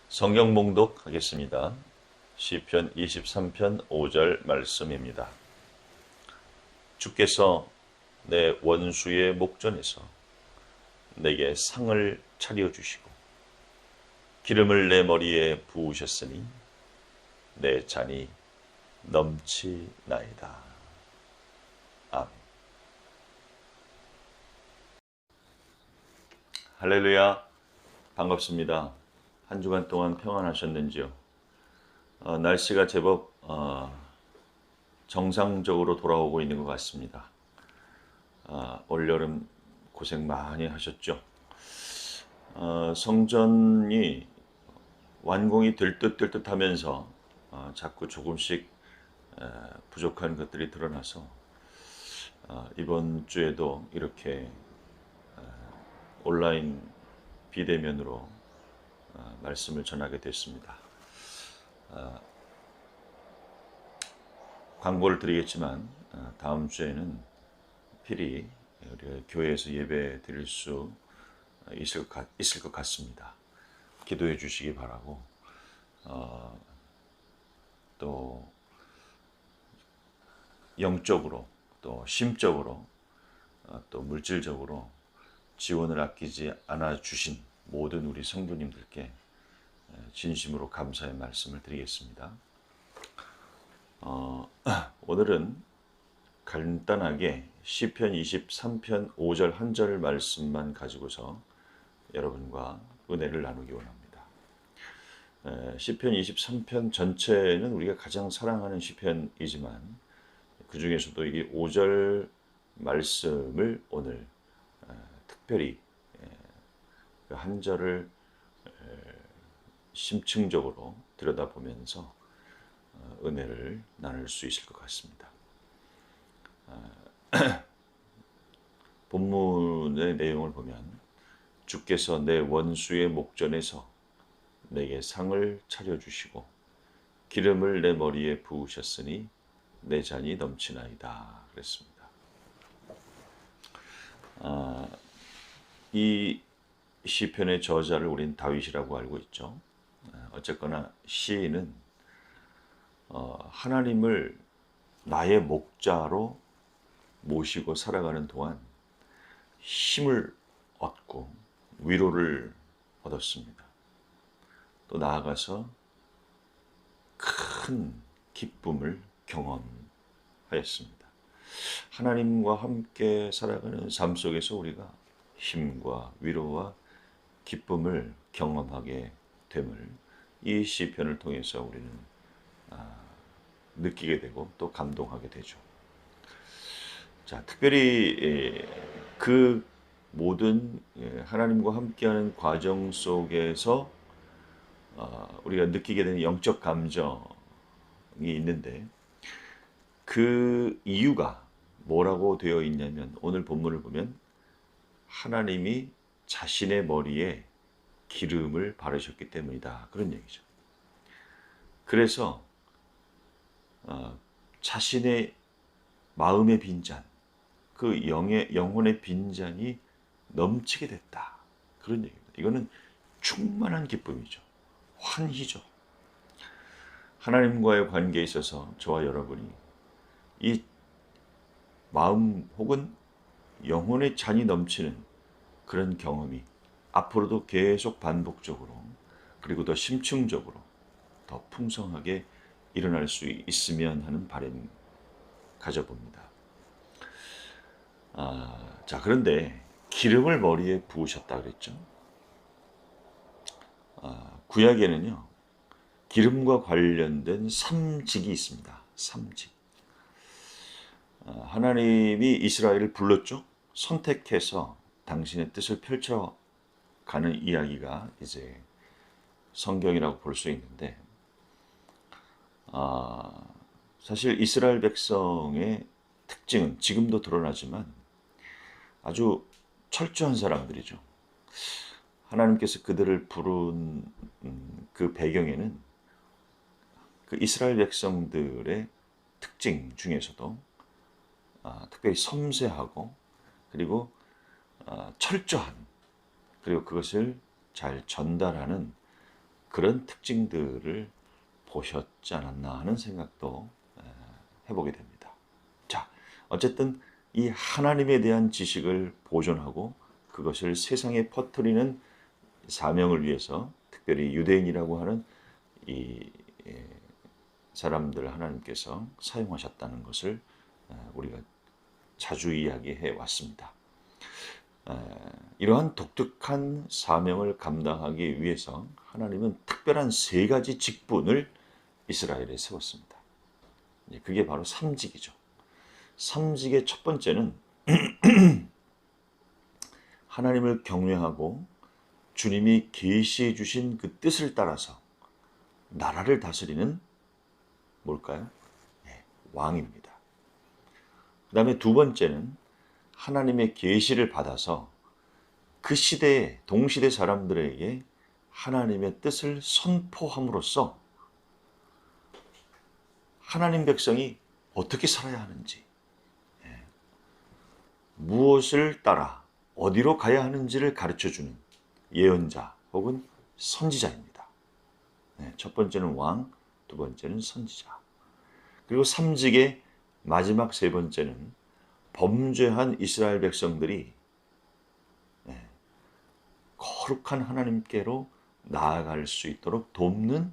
성경 봉독하겠습니다. 시편 23편 5절 말씀입니다. 주께서 내 원수의 목전에서 내게 상을 차려주시고 기름을 내 머리에 부으셨으니 내 잔이 넘치나이다. 아멘. 할렐루야, 반갑습니다. 한 주간 동안 평안하셨는지요? 날씨가 제법 정상적으로 돌아오고 있는 것 같습니다. 올여름 고생 많이 하셨죠? 성전이 완공이 될 듯 하면서 자꾸 조금씩 부족한 것들이 드러나서 이번 주에도 이렇게 온라인 비대면으로 말씀을 전하게 됐습니다. 광고를 드리겠지만 다음 주에는 필히 우리가 교회에서 예배 드릴 수 있을 것 같습니다. 기도해 주시기 바라고 또 영적으로 또 심적으로 또 물질적으로 지원을 아끼지 않아 주신 모든 우리 성도님들께 진심으로 감사의 말씀을 드리겠습니다. 오늘은 간단하게 시편 23편 5절 한 절 말씀만 가지고서 여러분과 은혜를 나누기 원합니다. 시편 23편 전체는 우리가 가장 사랑하는 시편이지만 그 중에서도 이 5절 말씀을 오늘 특별히 그 한 절을 심층적으로 들여다보면서 은혜를 나눌 수 있을 것 같습니다. 본문의 내용을 보면 주께서 내 원수의 목전에서 내게 상을 차려주시고 기름을 내 머리에 부으셨으니 내 잔이 넘치나이다 그랬습니다. 이 시편의 저자를 우린 다윗이라고 알고 있죠. 어쨌거나 시인은 하나님을 나의 목자로 모시고 살아가는 동안 힘을 얻고 위로를 얻었습니다. 또 나아가서 큰 기쁨을 경험하였습니다. 하나님과 함께 살아가는 삶 속에서 우리가 힘과 위로와 기쁨을 경험하게 됨을 이 시편을 통해서 우리는 느끼게 되고 또 감동하게 되죠. 자, 특별히 그 모든 하나님과 함께하는 과정 속에서 우리가 느끼게 되는 영적 감정이 있는데 그 이유가 뭐라고 되어 있냐면 오늘 본문을 보면 하나님이 자신의 머리에 기름을 바르셨기 때문이다. 그런 얘기죠. 그래서 자신의 마음의 빈잔, 그 영혼의 빈잔이 넘치게 됐다. 그런 얘기입니다. 이거는 충만한 기쁨이죠. 환희죠. 하나님과의 관계에 있어서 저와 여러분이 이 마음 혹은 영혼의 잔이 넘치는 그런 경험이 앞으로도 계속 반복적으로 그리고 더 심층적으로 더 풍성하게 일어날 수 있으면 하는 바람 가져봅니다. 자, 그런데 기름을 머리에 부으셨다 그랬죠. 구약에는요 기름과 관련된 삼직이 있습니다. 삼직. 하나님이 이스라엘을 불렀죠. 선택해서 당신의 뜻을 펼쳐가는 이야기가 이제 성경이라고 볼 수 있는데 사실 이스라엘 백성의 특징은 지금도 드러나지만 아주 철저한 사람들이죠. 하나님께서 그들을 부른 그 배경에는 그 이스라엘 백성들의 특징 중에서도 특별히 섬세하고 그리고 철저한 그리고 그것을 잘 전달하는 그런 특징들을 보셨지 않았나 하는 생각도 해보게 됩니다. 자, 어쨌든 이 하나님에 대한 지식을 보존하고 그것을 세상에 퍼뜨리는 사명을 위해서 특별히 유대인이라고 하는 이 사람들을 하나님께서 사용하셨다는 것을 우리가 자주 이야기해 왔습니다. 이러한 독특한 사명을 감당하기 위해서 하나님은 특별한 세 가지 직분을 이스라엘에 세웠습니다. 그게 바로 삼직이죠. 삼직의 첫 번째는 하나님을 경외하고 주님이 계시해 주신 그 뜻을 따라서 나라를 다스리는 뭘까요? 왕입니다. 그 다음에 두 번째는 하나님의 계시를 받아서 그 시대에 동시대 사람들에게 하나님의 뜻을 선포함으로써 하나님 백성이 어떻게 살아야 하는지, 무엇을 따라 어디로 가야 하는지를 가르쳐주는 예언자 혹은 선지자입니다. 첫 번째는 왕, 두 번째는 선지자. 그리고 삼직의 마지막 세 번째는 범죄한 이스라엘 백성들이 거룩한 하나님께로 나아갈 수 있도록 돕는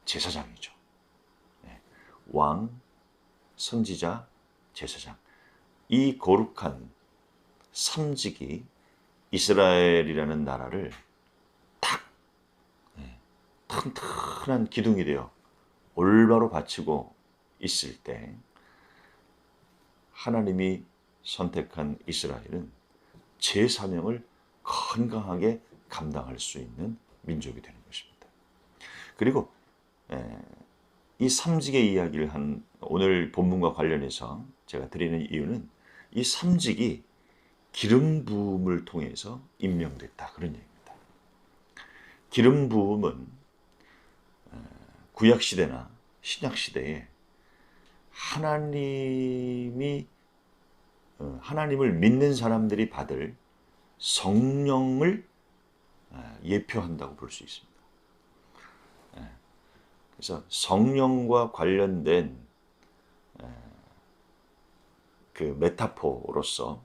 제사장이죠. 왕, 선지자, 제사장. 이 거룩한 삼직이 이스라엘이라는 나라를 탁 튼튼한 기둥이 되어 올바로 받치고 있을 때 하나님이 선택한 이스라엘은 제 사명을 건강하게 감당할 수 있는 민족이 되는 것입니다. 그리고 이 삼직의 이야기를 한 오늘 본문과 관련해서 제가 드리는 이유는 이 삼직이 기름 부음을 통해서 임명됐다 그런 얘기입니다. 기름 부음은 구약 시대나 신약 시대에 하나님을 믿는 사람들이 받을 성령을 예표한다고 볼 수 있습니다. 그래서 성령과 관련된 그 메타포로서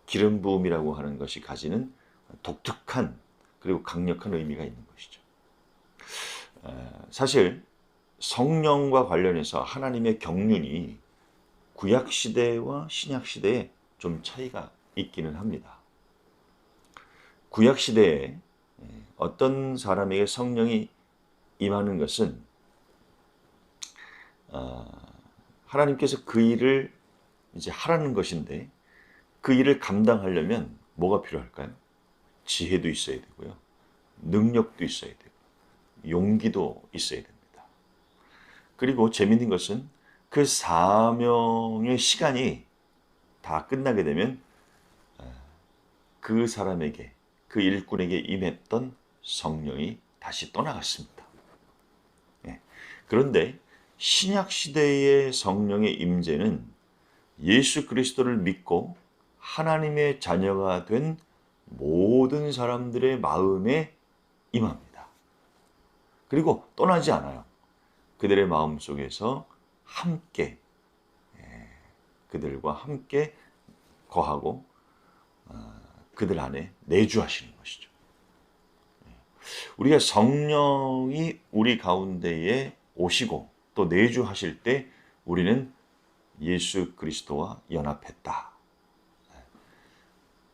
기름 부음이라고 하는 것이 가지는 독특한 그리고 강력한 의미가 있는 것이죠. 사실 성령과 관련해서 하나님의 경륜이 구약 시대와 신약 시대에 좀 차이가 있기는 합니다. 구약 시대에 어떤 사람에게 성령이 임하는 것은 하나님께서 그 일을 이제 하라는 것인데 그 일을 감당하려면 뭐가 필요할까요? 지혜도 있어야 되고요. 능력도 있어야 되고 용기도 있어야 됩니다. 그리고 재미있는 것은 그 사명의 시간이 다 끝나게 되면 그 사람에게 그 일꾼에게 임했던 성령이 다시 떠나갔습니다. 그런데 신약 시대의 성령의 임재는 예수 그리스도를 믿고 하나님의 자녀가 된 모든 사람들의 마음에 임합니다. 그리고 떠나지 않아요. 그들의 마음 속에서 함께 그들과 함께 거하고 그들 안에 내주하시는 것이죠. 우리가 성령이 우리 가운데에 오시고 또 내주하실 때 우리는 예수 그리스도와 연합했다.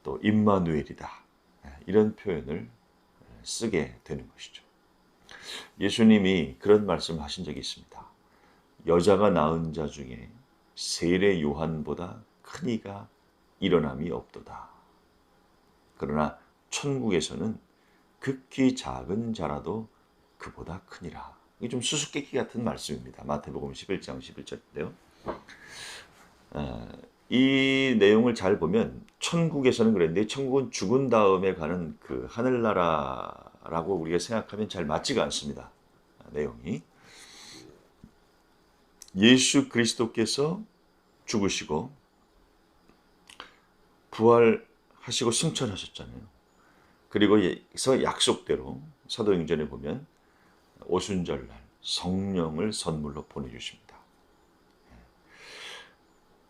또 임마누엘이다. 이런 표현을 쓰게 되는 것이죠. 예수님이 그런 말씀을 하신 적이 있습니다. 여자가 낳은 자 중에 세례 요한보다 큰 이가 일어남이 없도다. 그러나 천국에서는 극히 작은 자라도 그보다 크니라. 이게 좀 수수께끼 같은 말씀입니다. 마태복음 11장 11절인데요. 이 내용을 잘 보면 천국에서는 그랬는데 천국은 죽은 다음에 가는 그 하늘나라라고 우리가 생각하면 잘 맞지가 않습니다. 내용이. 예수 그리스도께서 죽으시고 부활하시고 승천하셨잖아요. 그리고 서 약속대로 사도행전에 보면 오순절날 성령을 선물로 보내주십니다.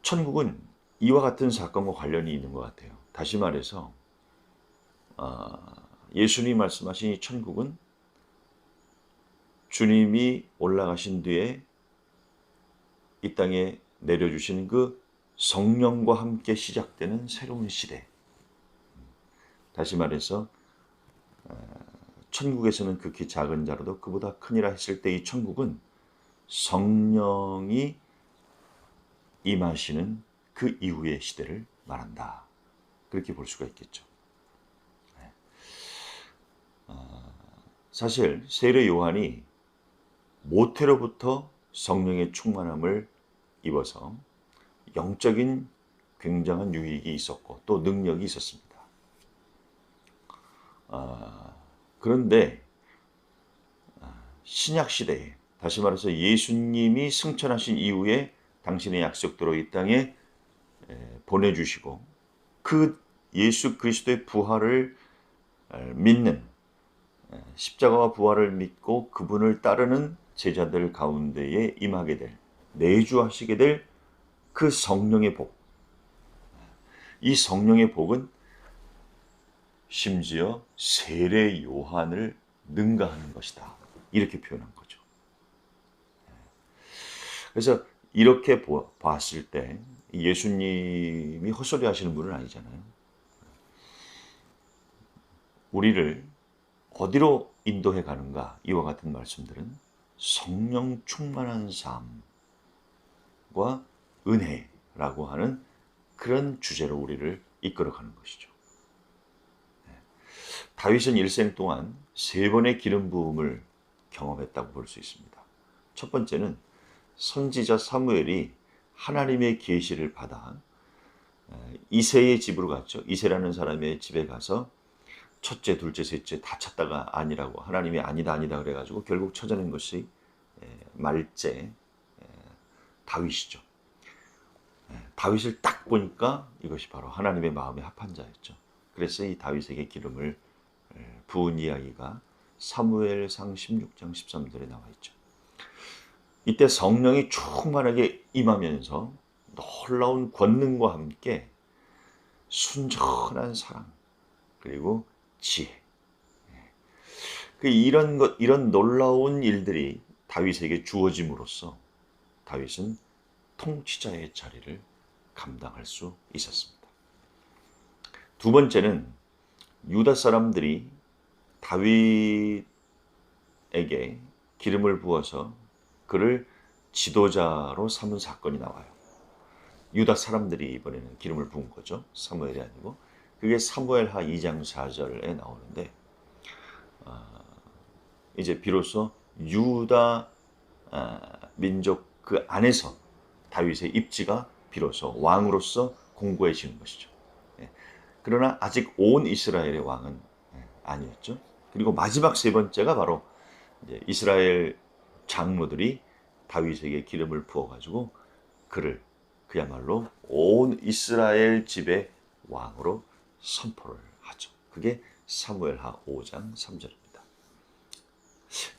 천국은 이와 같은 사건과 관련이 있는 것 같아요. 다시 말해서 예수님이 말씀하신 이 천국은 주님이 올라가신 뒤에 이 땅에 내려주신 그 성령과 함께 시작되는 새로운 시대. 다시 말해서 천국에서는 극히 작은 자라도 그보다 크니라 했을 때 이 천국은 성령이 임하시는 그 이후의 시대를 말한다. 그렇게 볼 수가 있겠죠. 사실 세례 요한이 모태로부터 성령의 충만함을 입어서 영적인 굉장한 유익이 있었고 또 능력이 있었습니다. 그런데 신약 시대에 다시 말해서 예수님이 승천하신 이후에 당신의 약속대로 이 땅에 보내주시고 그 예수 그리스도의 부활을 믿는 십자가와 부활을 믿고 그분을 따르는 제자들 가운데에 임하게 될 내주하시게 될 그 성령의 복. 이 성령의 복은 심지어 세례 요한을 능가하는 것이다. 이렇게 표현한 거죠. 그래서 이렇게 봤을 때 예수님이 헛소리 하시는 분은 아니잖아요. 우리를 어디로 인도해 가는가? 이와 같은 말씀들은 성령 충만한 삶과 은혜라고 하는 그런 주제로 우리를 이끌어가는 것이죠. 다윗은 일생 동안 3번의 기름 부음을 경험했다고 볼 수 있습니다. 첫 번째는 선지자 사무엘이 하나님의 계시를 받아 이새의 집으로 갔죠. 이새라는 사람의 집에 가서 첫째, 둘째, 셋째 다 찾다가 아니라고 하나님이 아니다 그래가지고 결국 찾아낸 것이 말제 다윗이죠. 다윗을 딱 보니까 이것이 바로 하나님의 마음에 합한 자였죠. 그래서 이 다윗에게 기름을 부은 이야기가 사무엘상 16장 13절에 나와 있죠. 이때 성령이 충만하게 임하면서 놀라운 권능과 함께 순전한 사랑 그리고 지혜 이런 놀라운 일들이 다윗에게 주어짐으로써 다윗은 통치자의 자리를 감당할 수 있었습니다. 두 번째는 유다 사람들이 다윗에게 기름을 부어서 그를 지도자로 삼은 사건이 나와요. 유다 사람들이 이번에는 기름을 부은 거죠. 사무엘이 아니고. 그게 사무엘하 2장 4절에 나오는데 이제 비로소 유다 민족 그 안에서 다윗의 입지가 비로소 왕으로서 공고해지는 것이죠. 그러나 아직 온 이스라엘의 왕은 아니었죠. 그리고 마지막 3번째가 바로 이제 이스라엘 장로들이 다윗에게 기름을 부어가지고 그를 그야말로 온 이스라엘 집의 왕으로 선포를 하죠. 그게 사무엘하 5장 3절입니다.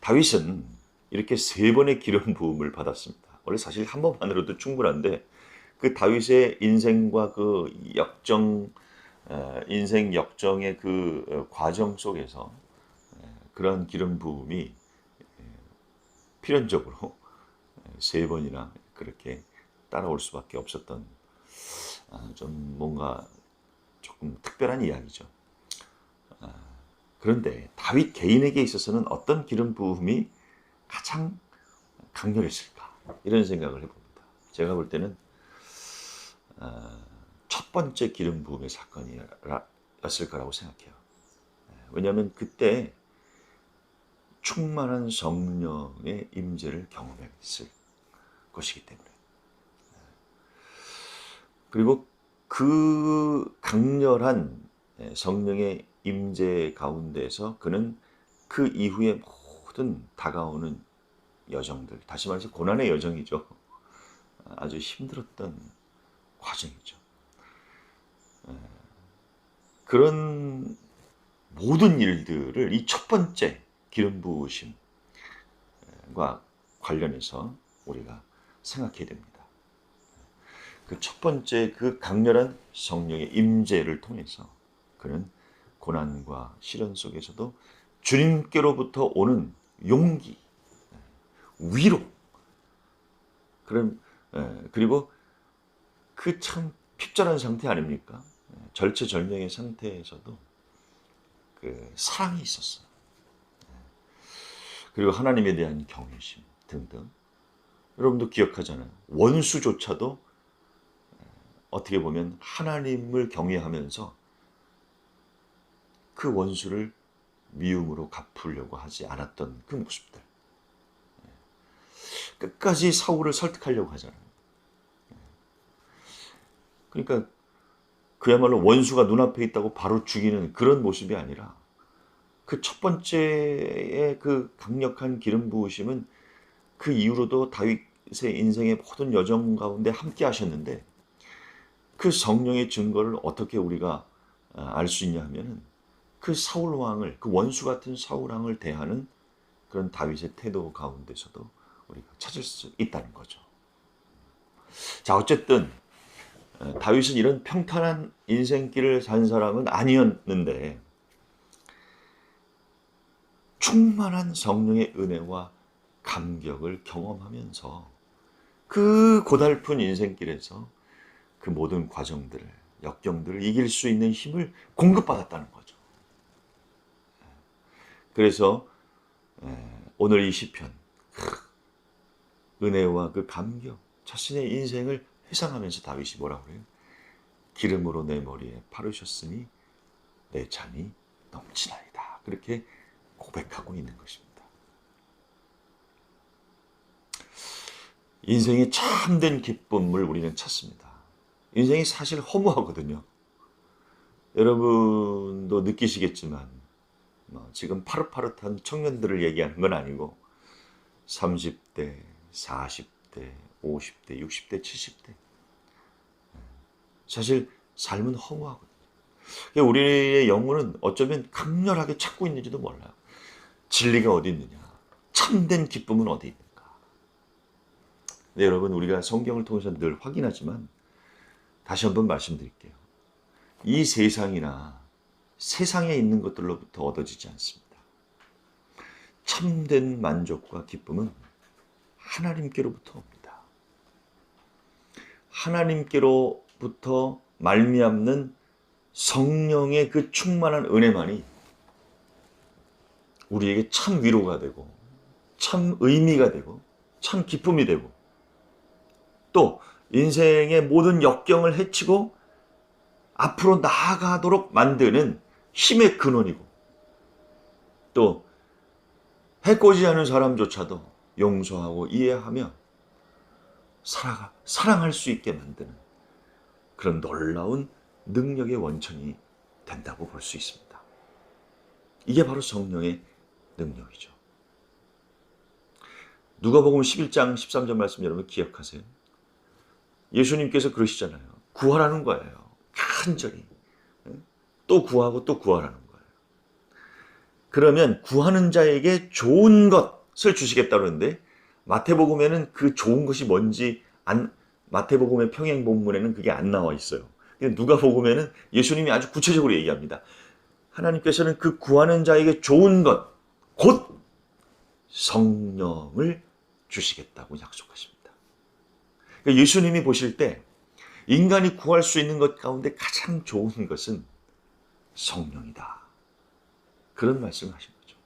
다윗은 이렇게 3번의 기름 부음을 받았습니다. 원래 사실 한 번만으로도 충분한데 그 다윗의 인생과 그 인생 역정의 그 과정 속에서 그런 기름 부음이 필연적으로 3번이나 그렇게 따라올 수밖에 없었던 좀 뭔가 조금 특별한 이야기죠. 그런데 다윗 개인에게 있어서는 어떤 기름 부음이 가장 강렬했을까? 이런 생각을 해봅니다. 제가 볼 때는 첫 번째 기름 부음의 사건이었을 거라고 생각해요. 왜냐하면 그때 충만한 성령의 임재를 경험했을 것이기 때문에. 그리고 그 강렬한 성령의 임재 가운데서 그는 그 이후에 모든 다가오는 여정들, 다시 말해서 고난의 여정이죠. 아주 힘들었던 과정이죠. 그런 모든 일들을 이 첫 번째 기름 부으심, 것과 관련해서 우리가 생각해야 됩니다. 그 첫 번째 그 강렬한 성령의 임재를 통해서 그는 고난과 시련 속에서도 주님께로부터 오는 용기, 위로, 그리고 그 참 핍절한 상태 아닙니까? 절체절명의 상태에서도 그 사랑이 있었어요. 그리고 하나님에 대한 경외심 등등. 여러분도 기억하잖아요. 원수조차도 어떻게 보면 하나님을 경외하면서 그 원수를 미움으로 갚으려고 하지 않았던 그 모습들. 끝까지 사울을 설득하려고 하잖아요. 그러니까 그야말로 원수가 눈앞에 있다고 바로 죽이는 그런 모습이 아니라 그 첫 번째의 그 강력한 기름 부으심은 그 이후로도 다윗의 인생의 모든 여정 가운데 함께 하셨는데 그 성령의 증거를 어떻게 우리가 알 수 있냐 하면은 그 사울 왕을, 그 원수 같은 사울 왕을 대하는 그런 다윗의 태도 가운데서도 우리가 찾을 수 있다는 거죠. 자, 어쨌든 다윗은 이런 평탄한 인생길을 산 사람은 아니었는데 충만한 성령의 은혜와 감격을 경험하면서 그 고달픈 인생길에서 그 모든 과정들을, 역경들을 이길 수 있는 힘을 공급받았다는 거죠. 그래서 오늘 이 시편, 은혜와 그 감격, 자신의 인생을 회상하면서 다윗이 뭐라고 그래요? 기름으로 내 머리에 바르셨으니 내 잔이 넘치나이다. 그렇게 고백하고 있는 것입니다. 인생의 참된 기쁨을 우리는 찾습니다. 인생이 사실 허무하거든요. 여러분도 느끼시겠지만 지금 파릇파릇한 청년들을 얘기하는 건 아니고 30대, 40대, 50대, 60대, 70대 사실 삶은 허무하거든요. 우리의 영혼은 어쩌면 강렬하게 찾고 있는지도 몰라요. 진리가 어디 있느냐? 참된 기쁨은 어디 있는가? 네, 여러분 우리가 성경을 통해서 늘 확인하지만 다시 한번 말씀드릴게요. 이 세상이나 세상에 있는 것들로부터 얻어지지 않습니다. 참된 만족과 기쁨은 하나님께로부터 옵니다. 하나님께로부터 말미암는 성령의 그 충만한 은혜만이 우리에게 참 위로가 되고 참 의미가 되고 참 기쁨이 되고 또 인생의 모든 역경을 헤치고 앞으로 나아가도록 만드는 힘의 근원이고 또 해코지 않은 사람조차도 용서하고 이해하며 사랑할 수 있게 만드는 그런 놀라운 능력의 원천이 된다고 볼 수 있습니다. 이게 바로 성령의 능력이죠. 누가복음 11장 13절 말씀 여러분 기억하세요? 예수님께서 그러시잖아요. 구하라는 거예요. 간절히. 또 구하고 또 구하라는 거예요. 그러면 구하는 자에게 좋은 것을 주시겠다 그러는데 마태복음에는 그 좋은 것이 뭔지 마태복음의 평행 본문에는 그게 안 나와 있어요. 누가복음에는 예수님이 아주 구체적으로 얘기합니다. 하나님께서는 그 구하는 자에게 좋은 것, 곧 성령을 주시겠다고 약속하십니다. 그러니까 예수님이 보실 때 인간이 구할 수 있는 것 가운데 가장 좋은 것은 성령이다. 그런 말씀을 하신 거죠.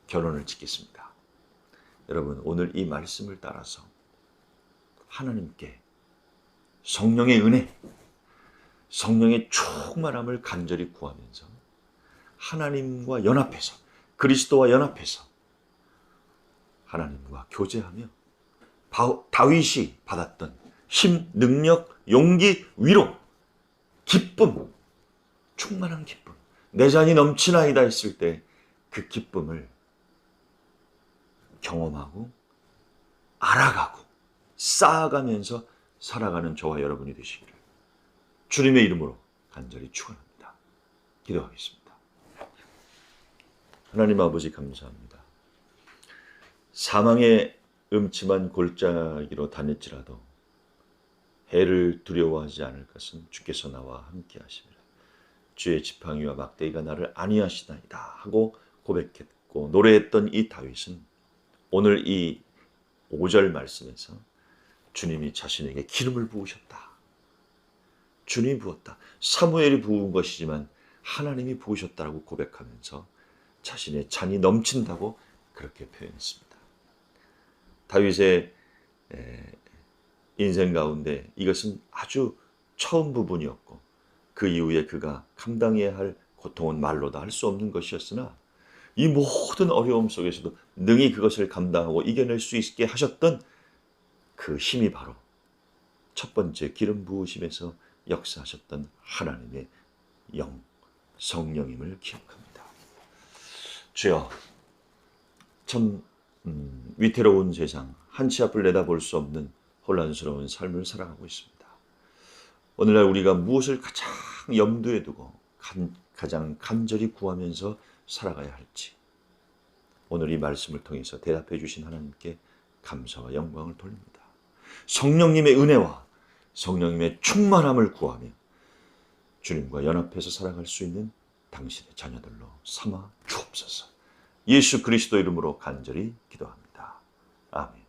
결론을 짓겠습니다. 여러분 오늘 이 말씀을 따라서 하나님께 성령의 은혜, 성령의 충만함을 간절히 구하면서 하나님과 연합해서 그리스도와 연합해서 하나님과 교제하며 다윗이 받았던 힘, 능력, 용기, 위로, 기쁨, 충만한 기쁨, 내 잔이 넘치나이다 했을 때 그 기쁨을 경험하고 알아가고 쌓아가면서 살아가는 저와 여러분이 되시기를 주님의 이름으로 간절히 축원합니다. 기도하겠습니다. 하나님 아버지 감사합니다. 사망의 음침한 골짜기로 다닐지라도 해를 두려워하지 않을 것은 주께서 나와 함께 하심이라. 주의 지팡이와 막대기가 나를 안위하시나이다 하고 고백했고 노래했던 이 다윗은 오늘 이 5절 말씀에서 주님이 자신에게 기름을 부으셨다. 주님이 부었다. 사무엘이 부은 것이지만 하나님이 부으셨다라고 고백하면서 자신의 잔이 넘친다고 그렇게 표현했습니다. 다윗의 인생 가운데 이것은 아주 처음 부분이었고 그 이후에 그가 감당해야 할 고통은 말로 다 할 수 없는 것이었으나 이 모든 어려움 속에서도 능히 그것을 감당하고 이겨낼 수 있게 하셨던 그 힘이 바로 첫 번째 기름 부으심에서 역사하셨던 하나님의 성령임을 기억합니다. 주여, 참 위태로운 세상, 한치 앞을 내다볼 수 없는 혼란스러운 삶을 살아가고 있습니다. 오늘날 우리가 무엇을 가장 염두에 두고 가장 간절히 구하면서 살아가야 할지 오늘 이 말씀을 통해서 대답해 주신 하나님께 감사와 영광을 돌립니다. 성령님의 은혜와 성령님의 충만함을 구하며 주님과 연합해서 살아갈 수 있는 당신의 자녀들로 삼아 주옵소서. 예수 그리스도 이름으로 간절히 기도합니다. 아멘.